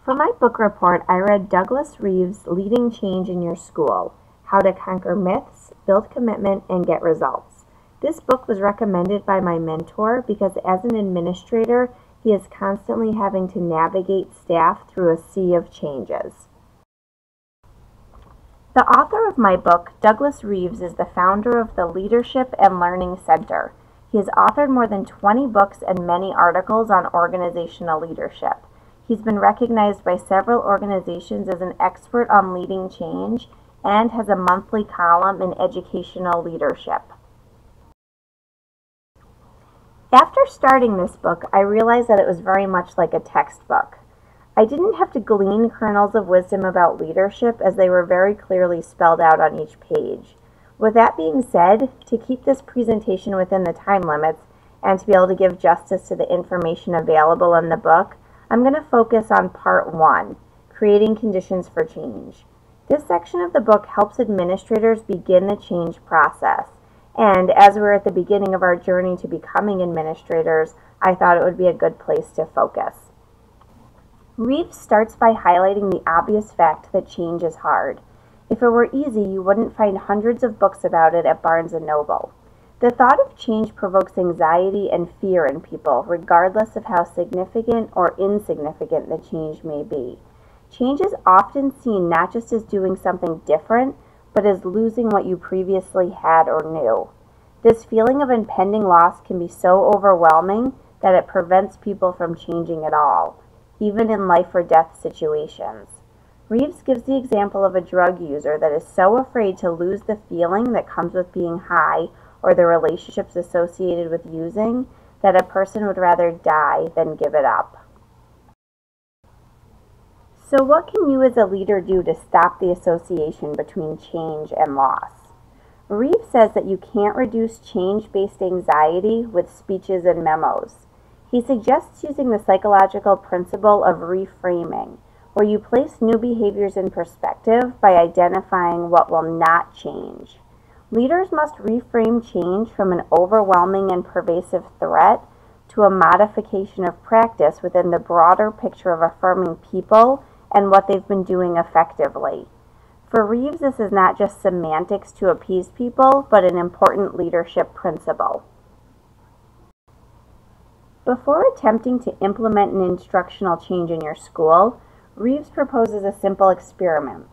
For my book report, I read Douglas Reeves' Leading Change in Your School: How to Conquer Myths, Build Commitment, and Get Results. This book was recommended by my mentor because as an administrator, he is constantly having to navigate staff through a sea of changes. The author of my book, Douglas Reeves, is the founder of the Leadership and Learning Center. He has authored more than 20 books and many articles on organizational leadership. He's been recognized by several organizations as an expert on leading change and has a monthly column in educational leadership. After starting this book, I realized that it was very much like a textbook. I didn't have to glean kernels of wisdom about leadership as they were very clearly spelled out on each page. With that being said, to keep this presentation within the time limits and to be able to give justice to the information available in the book, I'm going to focus on Part 1, Creating Conditions for Change. This section of the book helps administrators begin the change process. And as we're at the beginning of our journey to becoming administrators, I thought it would be a good place to focus. Reeves starts by highlighting the obvious fact that change is hard. If it were easy, you wouldn't find hundreds of books about it at Barnes & Noble. The thought of change provokes anxiety and fear in people, regardless of how significant or insignificant the change may be. Change is often seen not just as doing something different, but as losing what you previously had or knew. This feeling of impending loss can be so overwhelming that it prevents people from changing at all, even in life or death situations. Reeves gives the example of a drug user that is so afraid to lose the feeling that comes with being high or the relationships associated with using that a person would rather die than give it up. So what can you as a leader do to stop the association between change and loss? Reeves says that you can't reduce change-based anxiety with speeches and memos. He suggests using the psychological principle of reframing, where you place new behaviors in perspective by identifying what will not change. Leaders must reframe change from an overwhelming and pervasive threat to a modification of practice within the broader picture of affirming people and what they've been doing effectively. For Reeves, this is not just semantics to appease people, but an important leadership principle. Before attempting to implement an instructional change in your school, Reeves proposes a simple experiment.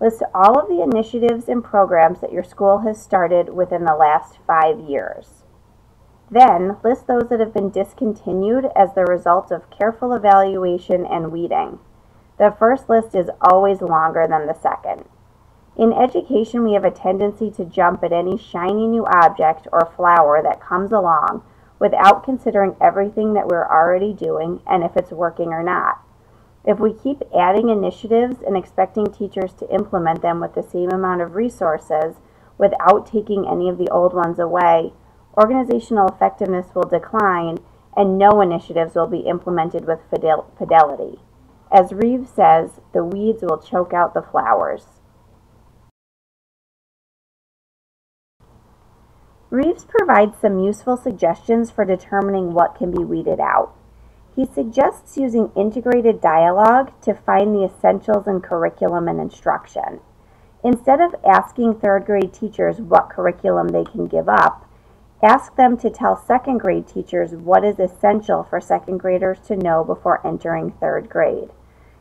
List all of the initiatives and programs that your school has started within the last 5 years. Then, list those that have been discontinued as the result of careful evaluation and weeding. The first list is always longer than the second. In education, we have a tendency to jump at any shiny new object or flower that comes along without considering everything that we're already doing and if it's working or not. If we keep adding initiatives and expecting teachers to implement them with the same amount of resources without taking any of the old ones away, organizational effectiveness will decline and no initiatives will be implemented with fidelity. As Reeves says, the weeds will choke out the flowers. Reeves provides some useful suggestions for determining what can be weeded out. He suggests using integrated dialogue to find the essentials in curriculum and instruction. Instead of asking third grade teachers what curriculum they can give up, ask them to tell second grade teachers what is essential for second graders to know before entering third grade.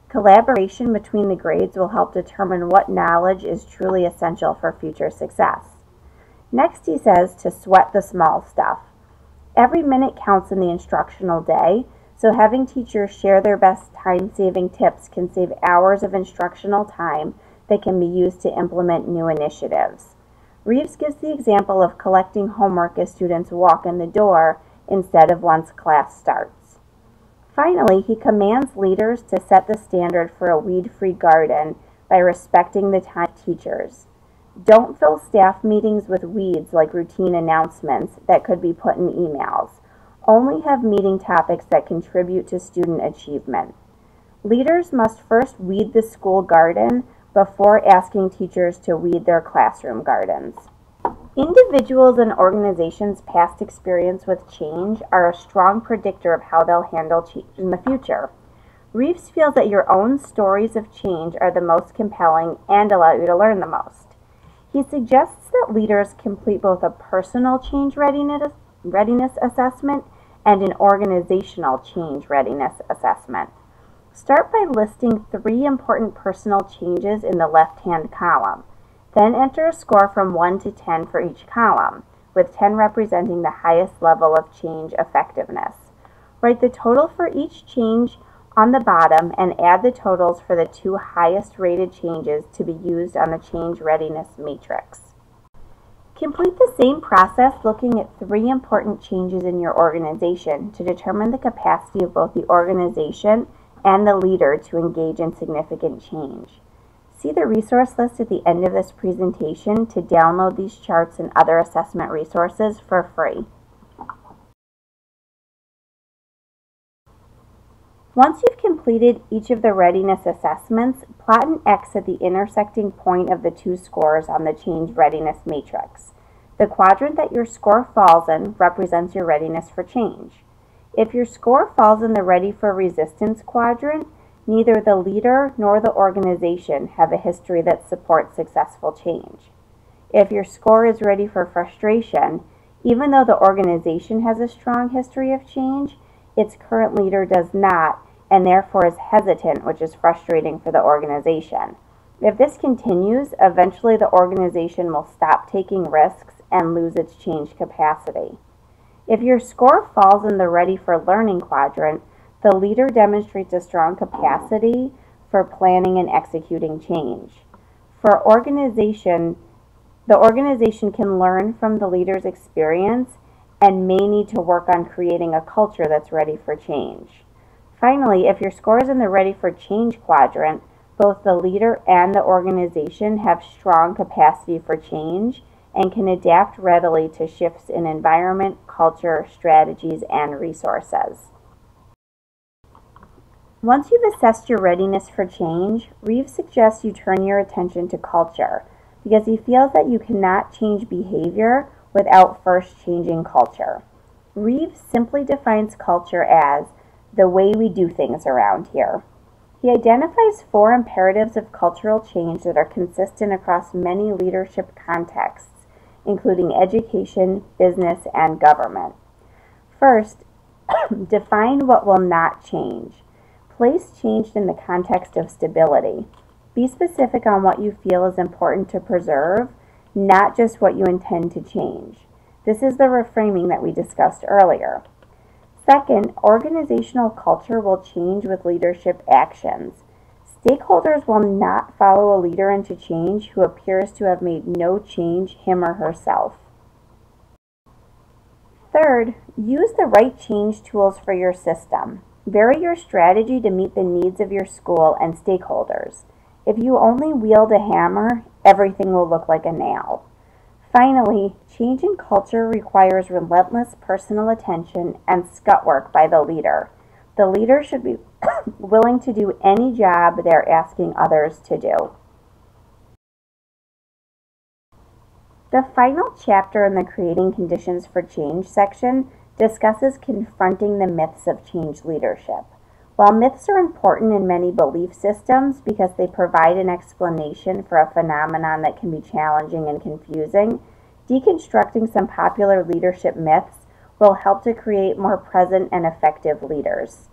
Collaboration between the grades will help determine what knowledge is truly essential for future success. Next, he says to sweat the small stuff. Every minute counts in the instructional day, so having teachers share their best time-saving tips can save hours of instructional time that can be used to implement new initiatives. Reeves gives the example of collecting homework as students walk in the door instead of once class starts. Finally, he commands leaders to set the standard for a weed-free garden by respecting the time of teachers. Don't fill staff meetings with weeds like routine announcements that could be put in emails. Only have meeting topics that contribute to student achievement. Leaders must first weed the school garden before asking teachers to weed their classroom gardens. Individuals and organizations' past experience with change are a strong predictor of how they'll handle change in the future. Reeves feels that your own stories of change are the most compelling and allow you to learn the most. He suggests that leaders complete both a personal change readiness assessment and an organizational change readiness assessment. Start by listing 3 important personal changes in the left-hand column. Then enter a score from 1 to 10 for each column, with 10 representing the highest level of change effectiveness. Write the total for each change on the bottom and add the totals for the 2 highest rated changes to be used on the change readiness matrix. Complete the same process looking at 3 important changes in your organization to determine the capacity of both the organization and the leader to engage in significant change. See the resource list at the end of this presentation to download these charts and other assessment resources for free. Once you've completed each of the readiness assessments, plot an X at the intersecting point of the 2 scores on the change readiness matrix. The quadrant that your score falls in represents your readiness for change. If your score falls in the ready for resistance quadrant, neither the leader nor the organization have a history that supports successful change. If your score is ready for frustration, even though the organization has a strong history of change, its current leader does not, and therefore is hesitant, which is frustrating for the organization. If this continues, eventually the organization will stop taking risks and lose its change capacity. If your score falls in the ready for learning quadrant, the leader demonstrates a strong capacity for planning and executing change. The organization can learn from the leader's experience and may need to work on creating a culture that's ready for change. Finally, if your score is in the ready for change quadrant, both the leader and the organization have strong capacity for change and can adapt readily to shifts in environment, culture, strategies, and resources. Once you've assessed your readiness for change, Reeves suggests you turn your attention to culture because he feels that you cannot change behavior without first changing culture. Reeves simply defines culture as the way we do things around here. He identifies 4 imperatives of cultural change that are consistent across many leadership contexts, including education, business, and government. First, define what will not change. Place change in the context of stability. Be specific on what you feel is important to preserve, not just what you intend to change. This is the reframing that we discussed earlier. Second, organizational culture will change with leadership actions. Stakeholders will not follow a leader into change who appears to have made no change him or herself. Third, use the right change tools for your system. Vary your strategy to meet the needs of your school and stakeholders. If you only wield a hammer, everything will look like a nail. Finally, change in culture requires relentless personal attention and scut work by the leader. The leader should be willing to do any job they're asking others to do. The final chapter in the Creating Conditions for Change section discusses confronting the myths of change leadership. While myths are important in many belief systems because they provide an explanation for a phenomenon that can be challenging and confusing, deconstructing some popular leadership myths will help to create more present and effective leaders.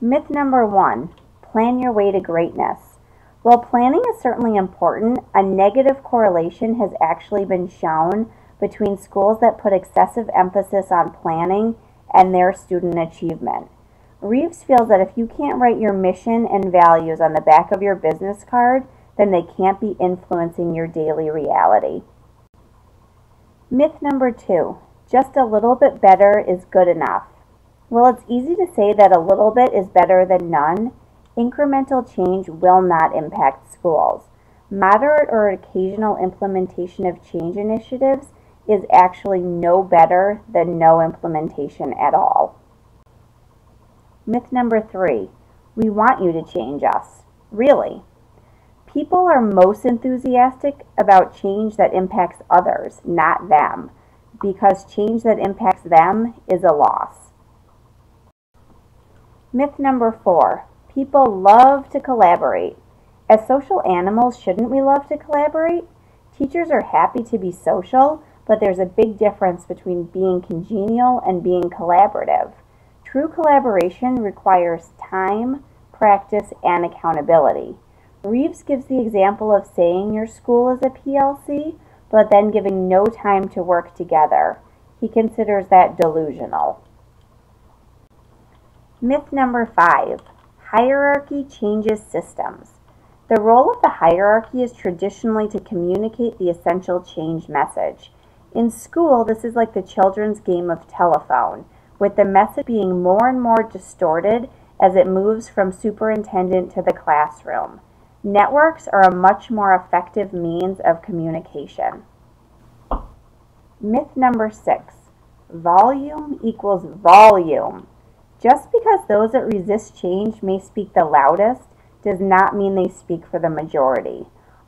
Myth number 1, plan your way to greatness. While planning is certainly important, a negative correlation has actually been shown between schools that put excessive emphasis on planning and their student achievement. Reeves feels that if you can't write your mission and values on the back of your business card, then they can't be influencing your daily reality. Myth number 2, just a little bit better is good enough. While it's easy to say that a little bit is better than none, incremental change will not impact schools. Moderate or occasional implementation of change initiatives is actually no better than no implementation at all. Myth number 3, we want you to change us. Really? People are most enthusiastic about change that impacts others, not them, because change that impacts them is a loss. Myth number 4. People love to collaborate. As social animals, shouldn't we love to collaborate? Teachers are happy to be social, but there's a big difference between being congenial and being collaborative. True collaboration requires time, practice, and accountability. Reeves gives the example of saying your school is a PLC, but then giving no time to work together. He considers that delusional. Myth number 5. Hierarchy changes systems. The role of the hierarchy is traditionally to communicate the essential change message. In school, this is like the children's game of telephone, with the message being more and more distorted as it moves from superintendent to the classroom. Networks are a much more effective means of communication. Myth number 6. Volume equals volume. Just because those that resist change may speak the loudest does not mean they speak for the majority.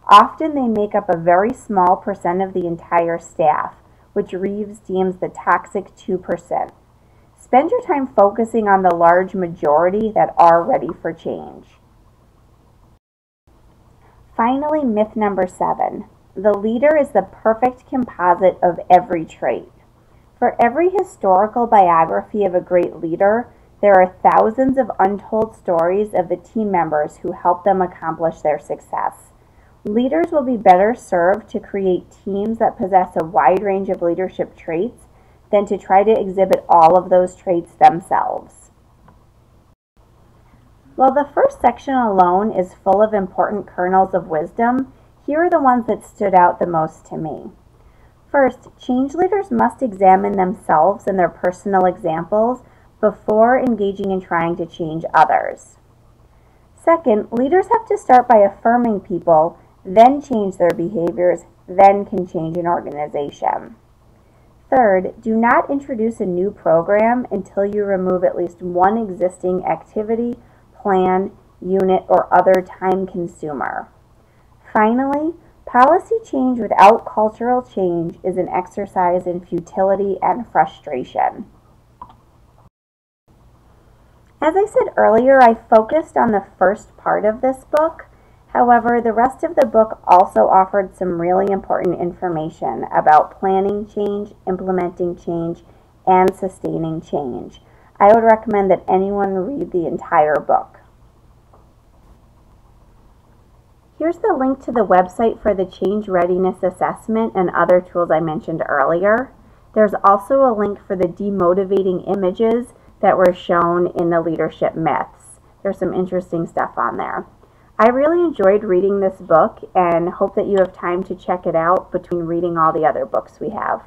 Often they make up a very small percent of the entire staff, which Reeves deems the toxic 2%. Spend your time focusing on the large majority that are ready for change. Finally, myth number 7. The leader is the perfect composite of every trait. For every historical biography of a great leader, there are thousands of untold stories of the team members who helped them accomplish their success. Leaders will be better served to create teams that possess a wide range of leadership traits than to try to exhibit all of those traits themselves. While the first section alone is full of important kernels of wisdom, here are the ones that stood out the most to me. First, change leaders must examine themselves and their personal examples before engaging in trying to change others. Second, leaders have to start by affirming people, then change their behaviors, then can change an organization. Third, do not introduce a new program until you remove at least one existing activity, plan, unit, or other time consumer. Finally, policy change without cultural change is an exercise in futility and frustration. As I said earlier, I focused on the first part of this book. However, the rest of the book also offered some really important information about planning change, implementing change, and sustaining change. I would recommend that anyone read the entire book. Here's the link to the website for the Change Readiness Assessment and other tools I mentioned earlier. There's also a link for the demotivating images that were shown in the leadership myths. There's some interesting stuff on there. I really enjoyed reading this book and hope that you have time to check it out between reading all the other books we have.